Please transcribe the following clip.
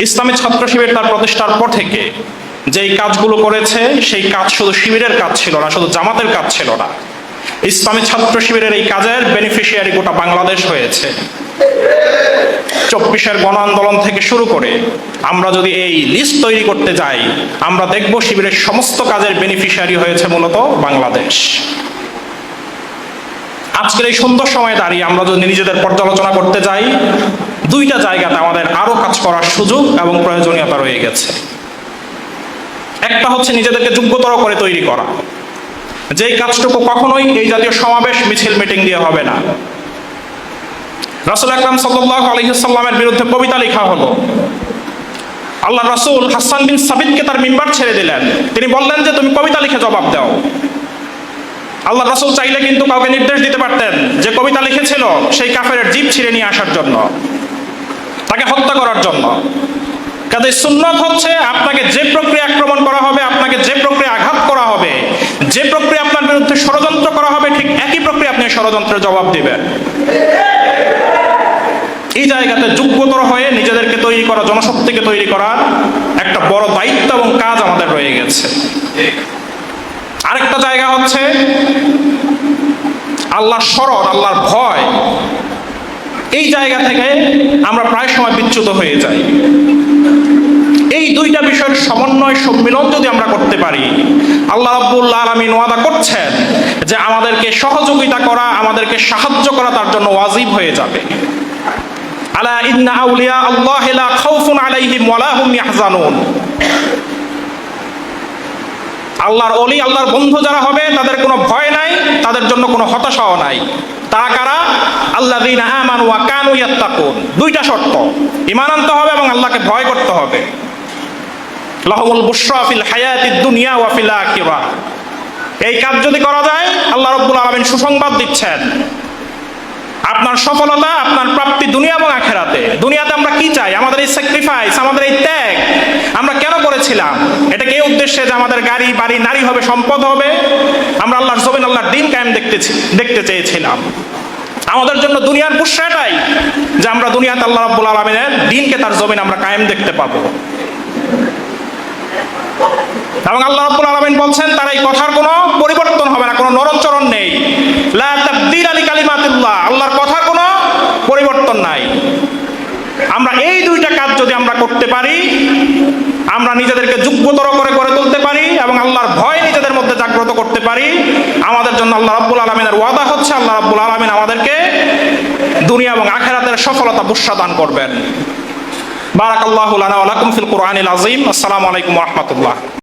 ইসলামী ছাত্র শিবির তার প্রতিষ্ঠার পর থেকে যেই কাজগুলো করেছে সেই কাজ শুধু শিবিরের কাজ ছিল না, শুধু জামাতের কাজ ছিল না। ইসলামী ছাত্র শিবিরের এই কাজের বেনিফিশিয়ারি গোটা বাংলাদেশ হয়েছে। 24-এর গণ আন্দোলন থেকে শুরু করে আমরা যদি এই লিস্ট তৈরি করতে যাই, আমরা দেখব শিবিরের সমস্ত কাজের বেনিফিশিয়ারি হয়েছে মূলত বাংলাদেশ। আজকের এই সুন্দর সময়ে দাঁড়িয়ে আমরা যদি নিজেদের পর্যালোচনা করতে যাই, দুইটা জায়গাতে আমাদের আরো কাজ করার সুযোগ এবং প্রয়োজনীয়তা রয়ে গেছে। একটা হচ্ছে নিজেদেরকে যোগ্যতর করে তৈরি করা, যেই কাজটুকু কখনোই এই জাতীয় সমাবেশ মিছিল মিটিং দিয়ে হবে না। রাসূল আকরাম সাল্লাল্লাহু আলাইহি ওয়াসাল্লামের বিরুদ্ধে কবিতা লেখা হলো। আল্লাহ রাসূল হাসান বিন সাবিতকে তার মিম্বার ছেড়ে দিলেন। তিনি বললেন যে তুমি কবিতা লিখে জবাব দাও। আল্লাহ রাসূল চাইলে কিন্তু কাউকে নির্দেশ দিতে পারতেন যে কবিতা লিখেছিল সেই কাফেরের জিভ ছিঁড়ে নিয়ে আসার জন্য, তাকে হত্যা করার জন্য। কাজে সুন্নাত হচ্ছে আপনাকে যে প্রক্রিয়া আক্রমণ করা হবে, আপনাকে যে প্রক্রিয়া আঘাত করা হবে, যে প্রক্রিয়া আপনার বিরুদ্ধে ষড়যন্ত্র করা হবে, ঠিক একই প্রক্রিয়া আপনি ষড়যন্ত্রের জবাব দিবেন। এই জায়গাতে যোগ্যতর হয়ে নিজেদেরকে তৈরি করা, জনশক্তিকে তৈরি করার একটা বড় দায়িত্ব এবং কাজ আমাদের রয়ে গেছে। আরেকটা জায়গা হচ্ছে আল্লাহর শরণ, আল্লাহর ভয়। এই জায়গা থেকে আমরা প্রায় সময় বিচ্যুত হয়ে যাই। এই দুইটা বিষয়ের সমন্বয় সম্মিলন যদি আমরা করতে পারি, আল্লাহ রাব্বুল আলামিন ওয়াদা করছেন যে আমাদেরকে সহযোগিতা করা, আমাদেরকে সাহায্য করা তার জন্য ওয়াজিব হয়ে যাবে। আলা ইন্না আউলিয়া আল্লাহি লা খাউফুন আলাইহিম ওয়া লা হুম ইয়াহজানুন। আল্লাহর ওলি, আল্লাহর বন্ধু যারা হবে তাদের কোনো ভয় নাই, তাদের জন্য কোনো হতাশাও নাই। তারা কারা? আল্লাযীনা আমানু ওয়া কানু ইয়াত্তাকুন। দুইটা শর্ত, ঈমান আনতে হবে এবং আল্লাহকে ভয় করতে হবে। লাহুমুল বুশরা ফিল হায়াতিদ দুনিয়া ওয়া ফিল আখিরাহ। এই কাজ যদি করা যায়, আল্লাহ রাব্বুল আলামিন সুসংবাদ দিচ্ছেন আপনার সফলতা, আপনার প্রাপ্তি দুনিয়া এবং আখিরাতে। দুনিয়াতে আমরা কি চাই? আমাদের এই স্যাক্রিফাইস, আমাদের এই ত্যাগ আমরা কেন করেছিলাম? এটা কি উদ্দেশ্যে যে আমাদের গাড়ি বাড়ি নারী হবে, সম্পদ হবে? আমরা আল্লাহর জমিন, আল্লাহর দ্বীন কায়েম দেখতে চেয়েছিলাম। আমাদের জন্য দুনিয়ার বুশরাটাই যে আমরা দুনিয়াতে আল্লাহ রাব্বুল আলামিনের দ্বীনকে, তার জমিন আমরা কায়েম দেখতে পাবো। এবং আল্লাহ রাব্বুল আলামিন বলছেন তার এই কথার কোনো পরিবর্তন হবে না, কোনো নড়চড় নেই। লা তাবদীলা লিকালিমাতিল্লাহ, আল্লাহর কথার কোনো পরিবর্তন নাই। আমরা এই দুইটা কাজ যদি আমরা করতে পারি, আমরা নিজেদেরকে যোগ্যতর করে গড়ে তুলতে পারি এবং আল্লাহর ভয় নিজেদের মধ্যে জাগ্রত করতে পারি, আমাদের জন্য আল্লাহ রাব্বুল আলামিনের ওয়াদা হচ্ছে আল্লাহ রাব্বুল আলামিন আমাদেরকে দুনিয়া এবং আখিরাতের সফলতা বুশরা দান করবেন। বারাকাল্লাহু লানা ওয়া লাকুম ফিল কুরআনিল আযীম। আসসালামু আলাইকুম ওয়া রাহমাতুল্লাহ।